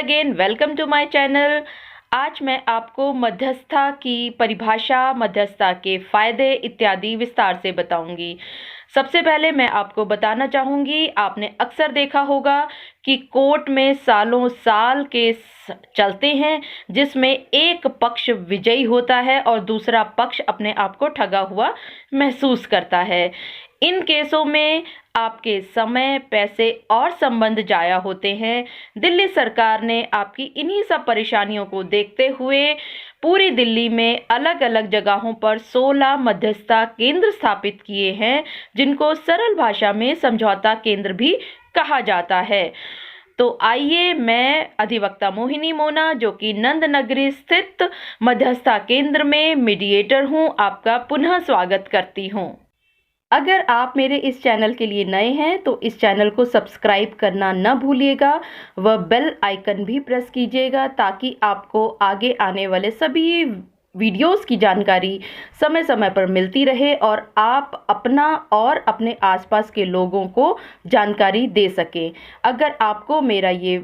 Again welcome to my channel. आज मैं आपको मध्यस्थता की परिभाषा, मध्यस्थता के फायदे इत्यादि विस्तार से बताऊंगी। सबसे पहले मैं आपको बताना चाहूँगी, आपने अक्सर देखा होगा कि कोर्ट में सालों साल केस चलते हैं जिसमें एक पक्ष विजयी होता है और दूसरा पक्ष अपने आप को ठगा हुआ महसूस करता है। इन केसों में आपके समय, पैसे और संबंध जाया होते हैं। दिल्ली सरकार ने आपकी इन्हीं सब परेशानियों को देखते हुए पूरी दिल्ली में अलग अलग जगहों पर 16 मध्यस्थता केंद्र स्थापित किए हैं, जिनको सरल भाषा में समझौता केंद्र भी कहा जाता है। तो आइए, मैं अधिवक्ता मोहिनी मोना, जो कि नंद नगरी स्थित मध्यस्थता केंद्र में मीडिएटर हूं, आपका पुनः स्वागत करती हूं। अगर आप मेरे इस चैनल के लिए नए हैं तो इस चैनल को सब्सक्राइब करना न भूलिएगा व बेल आइकन भी प्रेस कीजिएगा ताकि आपको आगे आने वाले सभी वीडियोस की जानकारी समय समय पर मिलती रहे और आप अपना और अपने आसपास के लोगों को जानकारी दे सकें। अगर आपको मेरा ये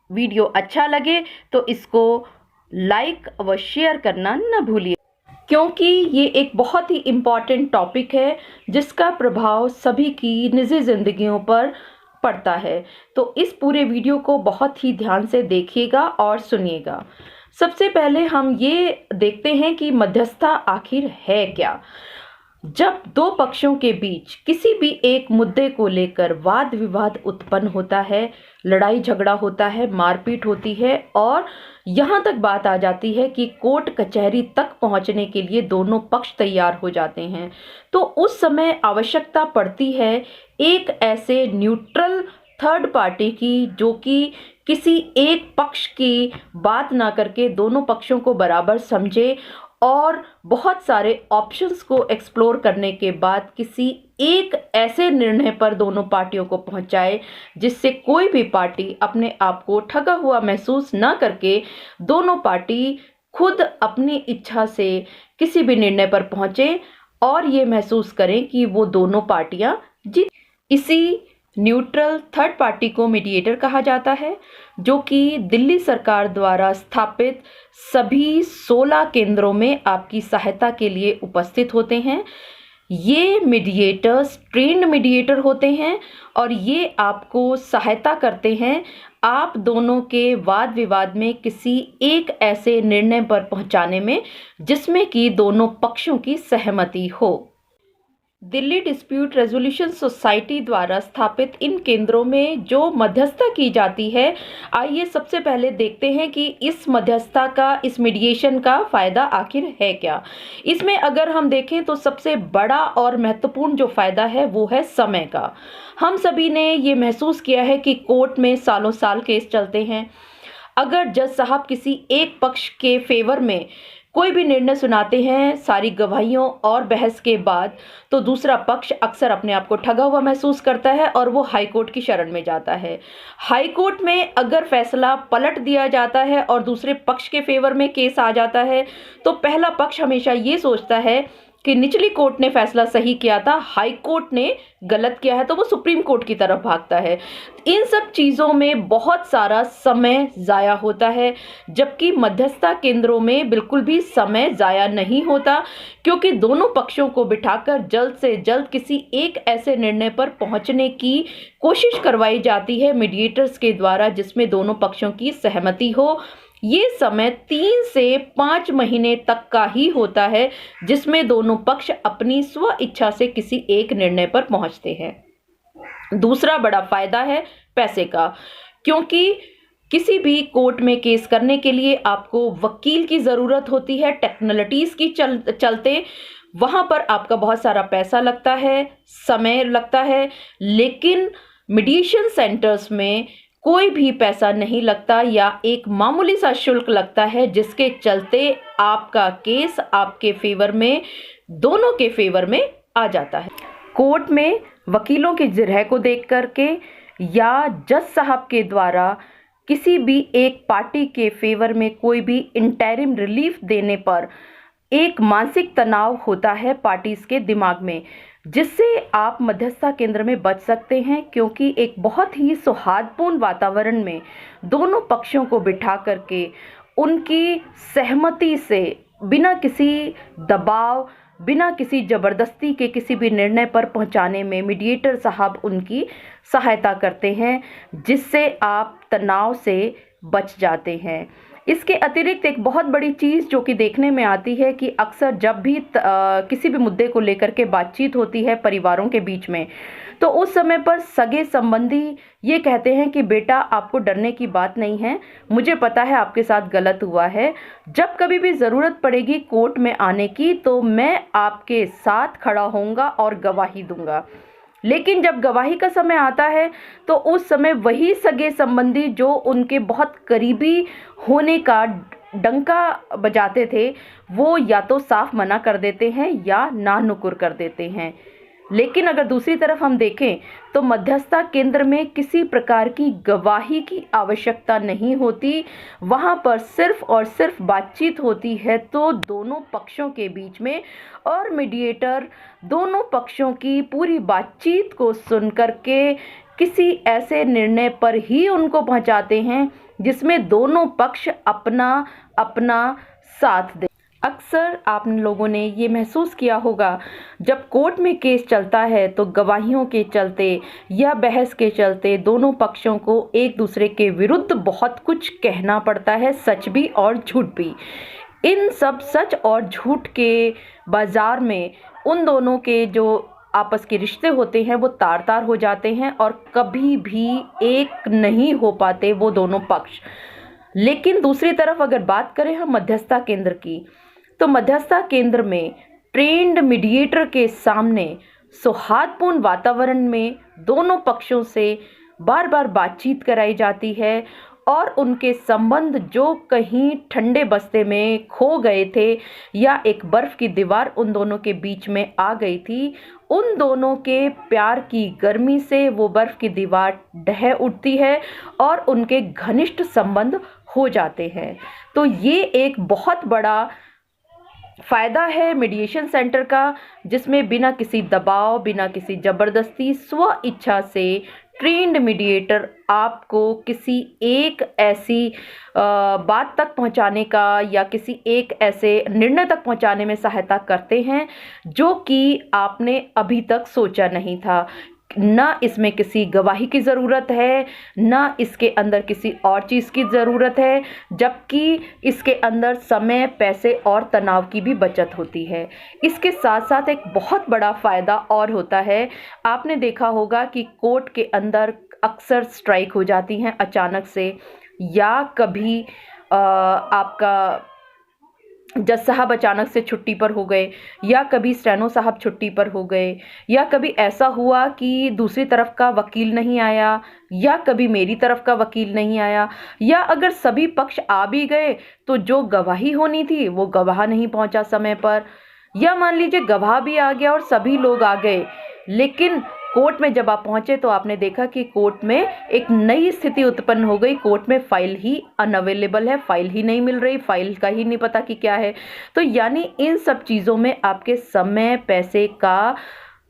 वीडियो अच्छा लगे तो इसको लाइक व शेयर करना न भूलिए, क्योंकि ये एक बहुत ही इम्पॉर्टेंट टॉपिक है जिसका प्रभाव सभी की निजी जिंदगियों पर पड़ता है। तो इस पूरे वीडियो को बहुत ही ध्यान से देखिएगा और सुनिएगा। सबसे पहले हम ये देखते हैं कि मध्यस्थता आखिर है क्या। जब दो पक्षों के बीच किसी भी एक मुद्दे को लेकर वाद विवाद उत्पन्न होता है, लड़ाई झगड़ा होता है, मारपीट होती है और यहाँ तक बात आ जाती है कि कोर्ट कचहरी तक पहुँचने के लिए दोनों पक्ष तैयार हो जाते हैं, तो उस समय आवश्यकता पड़ती है एक ऐसे न्यूट्रल थर्ड पार्टी की, जो कि किसी एक पक्ष की बात ना करके दोनों पक्षों को बराबर समझे और बहुत सारे ऑप्शंस को एक्सप्लोर करने के बाद किसी एक ऐसे निर्णय पर दोनों पार्टियों को पहुंचाए जिससे कोई भी पार्टी अपने आप को ठगा हुआ महसूस न करके दोनों पार्टी खुद अपनी इच्छा से किसी भी निर्णय पर पहुंचे और ये महसूस करें कि वो दोनों पार्टियां जीत। इसी न्यूट्रल थर्ड पार्टी को मीडिएटर कहा जाता है, जो कि दिल्ली सरकार द्वारा स्थापित सभी 16 केंद्रों में आपकी सहायता के लिए उपस्थित होते हैं। ये मीडिएटर्स ट्रेंड मीडिएटर होते हैं और ये आपको सहायता करते हैं आप दोनों के वाद विवाद में किसी एक ऐसे निर्णय पर पहुंचाने में जिसमें कि दोनों पक्षों की सहमति हो। दिल्ली डिस्प्यूट रेजोल्यूशन सोसाइटी द्वारा स्थापित इन केंद्रों में जो मध्यस्थता की जाती है, आइए सबसे पहले देखते हैं कि इस मध्यस्थता का, इस मीडिएशन का फ़ायदा आखिर है क्या। इसमें अगर हम देखें तो सबसे बड़ा और महत्वपूर्ण जो फ़ायदा है वो है समय का। हम सभी ने ये महसूस किया है कि कोर्ट में सालों साल केस चलते हैं। अगर जज साहब किसी एक पक्ष के फेवर में कोई भी निर्णय सुनाते हैं सारी गवाहियों और बहस के बाद, तो दूसरा पक्ष अक्सर अपने आप को ठगा हुआ महसूस करता है और वो हाई कोर्ट की शरण में जाता है। हाई कोर्ट में अगर फैसला पलट दिया जाता है और दूसरे पक्ष के फेवर में केस आ जाता है, तो पहला पक्ष हमेशा ये सोचता है कि निचली कोर्ट ने फैसला सही किया था, हाई कोर्ट ने गलत किया है, तो वो सुप्रीम कोर्ट की तरफ भागता है। इन सब चीज़ों में बहुत सारा समय ज़ाया होता है, जबकि मध्यस्थता केंद्रों में बिल्कुल भी समय ज़ाया नहीं होता, क्योंकि दोनों पक्षों को बिठाकर जल्द से जल्द किसी एक ऐसे निर्णय पर पहुंचने की कोशिश करवाई जाती है मीडिएटर्स के द्वारा जिसमें दोनों पक्षों की सहमति हो। ये समय 3 से 5 महीने तक का ही होता है जिसमें दोनों पक्ष अपनी स्व इच्छा से किसी एक निर्णय पर पहुंचते हैं। दूसरा बड़ा फायदा है पैसे का, क्योंकि किसी भी कोर्ट में केस करने के लिए आपको वकील की ज़रूरत होती है। टेक्नोलॉजीज़ की चलते वहाँ पर आपका बहुत सारा पैसा लगता है, समय लगता है, लेकिन मीडिएशन सेंटर्स में कोई भी पैसा नहीं लगता या एक मामूली सा शुल्क लगता है, जिसके चलते आपका केस आपके फेवर में, दोनों के फेवर में आ जाता है। कोर्ट में वकीलों की जिरह को देख करके या जज साहब के द्वारा किसी भी एक पार्टी के फेवर में कोई भी इंटरिम रिलीफ देने पर एक मानसिक तनाव होता है पार्टीज के दिमाग में। जिससे आप मध्यस्थता केंद्र में बच सकते हैं, क्योंकि एक बहुत ही सौहार्दपूर्ण वातावरण में दोनों पक्षों को बिठा करके उनकी सहमति से, बिना किसी दबाव, बिना किसी ज़बरदस्ती के किसी भी निर्णय पर पहुंचाने में मीडिएटर साहब उनकी सहायता करते हैं, जिससे आप तनाव से बच जाते हैं। इसके अतिरिक्त एक बहुत बड़ी चीज़ जो कि देखने में आती है कि अक्सर जब भी किसी भी मुद्दे को लेकर के बातचीत होती है परिवारों के बीच में, तो उस समय पर सगे संबंधी ये कहते हैं कि बेटा, आपको डरने की बात नहीं है, मुझे पता है आपके साथ गलत हुआ है, जब कभी भी ज़रूरत पड़ेगी कोर्ट में आने की तो मैं आपके साथ खड़ा होऊंगा और गवाही दूंगा। लेकिन जब गवाही का समय आता है तो उस समय वही सगे संबंधी जो उनके बहुत करीबी होने का डंका बजाते थे, वो या तो साफ मना कर देते हैं या ना नुकुर कर देते हैं। लेकिन अगर दूसरी तरफ हम देखें तो मध्यस्थता केंद्र में किसी प्रकार की गवाही की आवश्यकता नहीं होती। वहाँ पर सिर्फ और सिर्फ बातचीत होती है तो दोनों पक्षों के बीच में, और मीडिएटर दोनों पक्षों की पूरी बातचीत को सुन करके किसी ऐसे निर्णय पर ही उनको पहुँचाते हैं जिसमें दोनों पक्ष अपना अपना साथ दें। अक्सर आप लोगों ने ये महसूस किया होगा, जब कोर्ट में केस चलता है तो गवाहियों के चलते या बहस के चलते दोनों पक्षों को एक दूसरे के विरुद्ध बहुत कुछ कहना पड़ता है, सच भी और झूठ भी। इन सब सच और झूठ के बाजार में उन दोनों के जो आपस के रिश्ते होते हैं वो तार तार हो जाते हैं और कभी भी एक नहीं हो पाते वो दोनों पक्ष। लेकिन दूसरी तरफ अगर बात करें हम मध्यस्थता केंद्र की, तो मध्यस्थता केंद्र में ट्रेंड मीडिएटर के सामने सौहार्दपूर्ण वातावरण में दोनों पक्षों से बार बार बातचीत कराई जाती है और उनके संबंध जो कहीं ठंडे बस्ते में खो गए थे या एक बर्फ की दीवार उन दोनों के बीच में आ गई थी, उन दोनों के प्यार की गर्मी से वो बर्फ की दीवार ढह उठती है और उनके घनिष्ठ संबंध हो जाते हैं। तो ये एक बहुत बड़ा फ़ायदा है मीडिएशन सेंटर का, जिसमें बिना किसी दबाव, बिना किसी ज़बरदस्ती, स्व इच्छा से ट्रेंड मीडिएटर आपको किसी एक ऐसी बात तक पहुंचाने का या किसी एक ऐसे निर्णय तक पहुंचाने में सहायता करते हैं जो कि आपने अभी तक सोचा नहीं था। ना इसमें किसी गवाही की ज़रूरत है, ना इसके अंदर किसी और चीज़ की ज़रूरत है, जबकि इसके अंदर समय, पैसे और तनाव की भी बचत होती है। इसके साथ साथ एक बहुत बड़ा फ़ायदा और होता है। आपने देखा होगा कि कोर्ट के अंदर अक्सर स्ट्राइक हो जाती हैं अचानक से, या कभी आपका जज साहब अचानक से छुट्टी पर हो गए, या कभी स्टेनो साहब छुट्टी पर हो गए, या कभी ऐसा हुआ कि दूसरी तरफ का वकील नहीं आया, या कभी मेरी तरफ का वकील नहीं आया, या अगर सभी पक्ष आ भी गए तो जो गवाही होनी थी वो गवाह नहीं पहुंचा समय पर, या मान लीजिए गवाह भी आ गया और सभी लोग आ गए, लेकिन कोर्ट में जब आप पहुंचे तो आपने देखा कि कोर्ट में एक नई स्थिति उत्पन्न हो गई। कोर्ट में फाइल ही अनअवेलेबल है, फाइल ही नहीं मिल रही, फाइल का ही नहीं पता कि क्या है। तो यानी इन सब चीज़ों में आपके समय, पैसे का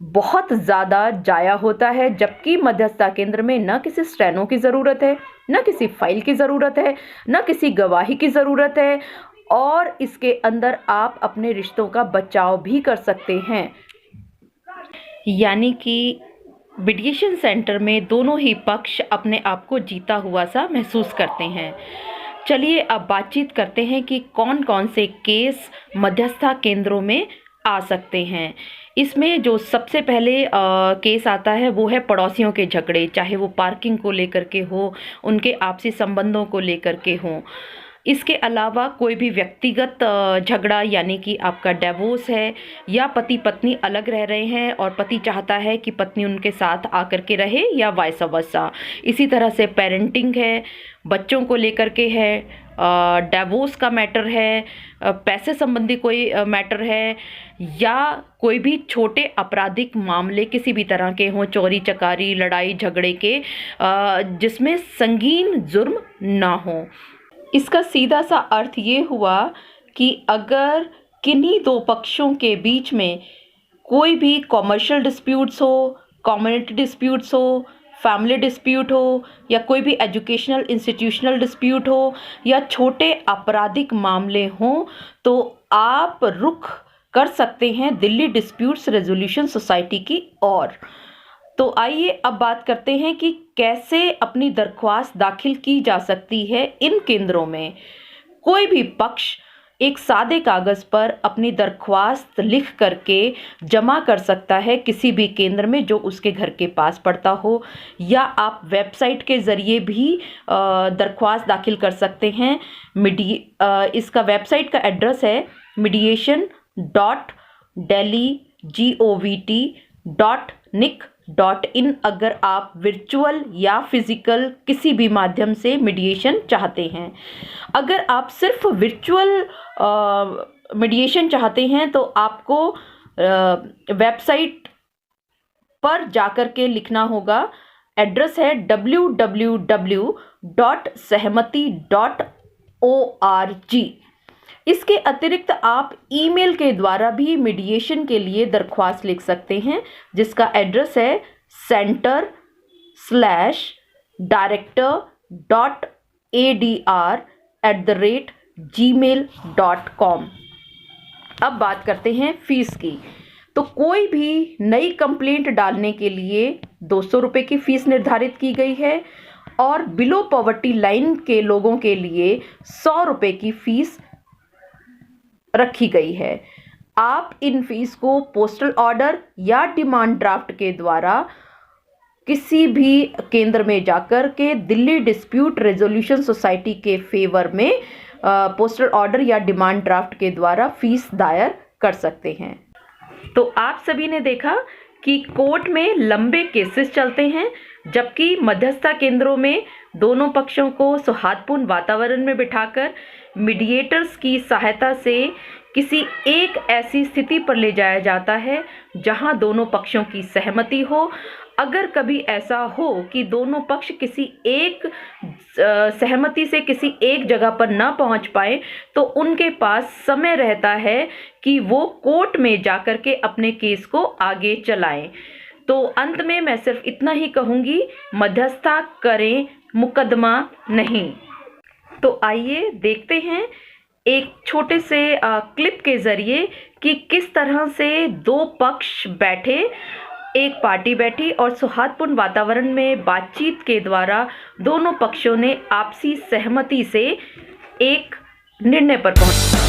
बहुत ज़्यादा जाया होता है, जबकि मध्यस्थता केंद्र में न किसी स्टेनो की ज़रूरत है, न किसी फाइल की ज़रूरत है, न किसी गवाही की ज़रूरत है, और इसके अंदर आप अपने रिश्तों का बचाव भी कर सकते हैं। यानी कि मीडिएशन सेंटर में दोनों ही पक्ष अपने आप को जीता हुआ सा महसूस करते हैं। चलिए अब बातचीत करते हैं कि कौन कौन से केस मध्यस्थता केंद्रों में आ सकते हैं। इसमें जो सबसे पहले केस आता है वो है पड़ोसियों के झगड़े, चाहे वो पार्किंग को लेकर के हो, उनके आपसी संबंधों को लेकर के हों। इसके अलावा कोई भी व्यक्तिगत झगड़ा, यानी कि आपका डिवोर्स है, या पति पत्नी अलग रह रहे हैं और पति चाहता है कि पत्नी उनके साथ आकर के रहे, या वाइस वर्सा। इसी तरह से पेरेंटिंग है, बच्चों को लेकर के है, डिवोर्स का मैटर है, पैसे संबंधी कोई मैटर है, या कोई भी छोटे आपराधिक मामले किसी भी तरह के हों, चोरी चकारी, लड़ाई झगड़े के, जिसमें संगीन जुर्म ना हो। इसका सीधा सा अर्थ ये हुआ कि अगर किन्हीं दो पक्षों के बीच में कोई भी कॉमर्शियल डिस्प्यूट्स हो, कम्युनिटी डिस्प्यूट्स हो, फैमिली डिस्प्यूट हो, या कोई भी एजुकेशनल इंस्टीट्यूशनल डिस्प्यूट हो, या छोटे आपराधिक मामले हों, तो आप रुख कर सकते हैं दिल्ली डिस्प्यूट्स रेजोल्यूशन सोसाइटी की ओर। तो आइए अब बात करते हैं कि कैसे अपनी दरख्वास्त दाखिल की जा सकती है इन केंद्रों में। कोई भी पक्ष एक सादे कागज़ पर अपनी दरख्वास्त लिख करके जमा कर सकता है किसी भी केंद्र में जो उसके घर के पास पड़ता हो, या आप वेबसाइट के ज़रिए भी दरख्वास्त दाखिल कर सकते हैं। इसका वेबसाइट का एड्रेस है mediation.delhi.govt.nic.in। अगर आप वर्चुअल या फिजिकल किसी भी माध्यम से मीडिएशन चाहते हैं। अगर आप सिर्फ वर्चुअल मीडिएशन चाहते हैं तो आपको वेबसाइट पर जाकर के लिखना होगा। एड्रेस है www.sehmati.org। इसके अतिरिक्त आप ईमेल के द्वारा भी मीडिएशन के लिए दरख्वास्त लिख सकते हैं, जिसका एड्रेस है center/director.adr@gmail.com। अब बात करते हैं फीस की। तो कोई भी नई कंप्लेंट डालने के लिए 200 रुपये की फ़ीस निर्धारित की गई है, और बिलो पॉवर्टी लाइन के लोगों के लिए 100 रुपये की फ़ीस रखी गई है। आप इन फीस को पोस्टल ऑर्डर या डिमांड ड्राफ्ट के द्वारा किसी भी केंद्र में जाकर के दिल्ली डिस्प्यूट रेजोल्यूशन सोसाइटी के फेवर में पोस्टल ऑर्डर या डिमांड ड्राफ्ट के द्वारा फीस दायर कर सकते हैं। तो आप सभी ने देखा कि कोर्ट में लंबे केसेस चलते हैं, जबकि मध्यस्थता केंद्रों में दोनों पक्षों को सौहार्दपूर्ण वातावरण में बिठाकर मीडिएटर्स की सहायता से किसी एक ऐसी स्थिति पर ले जाया जाता है जहां दोनों पक्षों की सहमति हो। अगर कभी ऐसा हो कि दोनों पक्ष किसी एक सहमति से किसी एक जगह पर ना पहुंच पाए, तो उनके पास समय रहता है कि वो कोर्ट में जाकर के अपने केस को आगे चलाएं। तो अंत में मैं सिर्फ इतना ही कहूँगी, मध्यस्थता करें, मुकदमा नहीं। तो आइए देखते हैं एक छोटे से क्लिप के ज़रिए कि किस तरह से दो पक्ष बैठे, एक पार्टी बैठी और सौहार्दपूर्ण वातावरण में बातचीत के द्वारा दोनों पक्षों ने आपसी सहमति से एक निर्णय पर पहुंचा।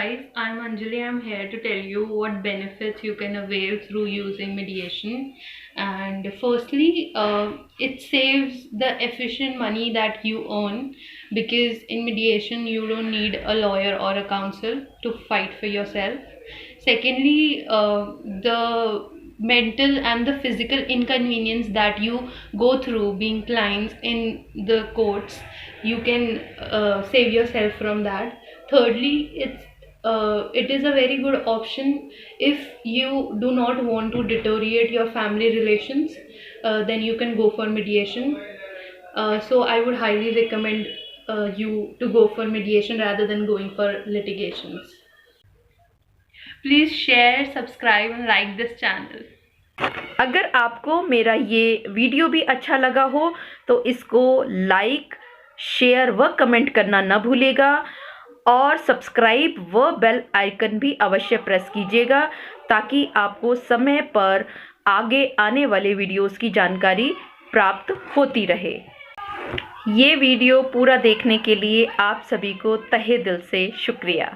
guys, I'm Anjali. I'm here to tell you what benefits you can avail through using mediation. And firstly, it saves the efficient money that you earn, because in mediation you don't need a lawyer or a counsel to fight for yourself. Secondly, the mental and the physical inconvenience that you go through being clients in the courts, you can save yourself from that. Thirdly, it is a very good option if you do not want to deteriorate your family relations. Then you can go for mediation. So I would highly recommend you to go for mediation rather than going for litigations. Please share, subscribe and like this channel. अगर आपको मेरा ये video भी अच्छा लगा हो तो इसको लाइक, शेयर व कमेंट करना न भूलिएगा और सब्सक्राइब व बेल आइकन भी अवश्य प्रेस कीजिएगा ताकि आपको समय पर आगे आने वाले वीडियोस की जानकारी प्राप्त होती रहे। ये वीडियो पूरा देखने के लिए आप सभी को तहे दिल से शुक्रिया।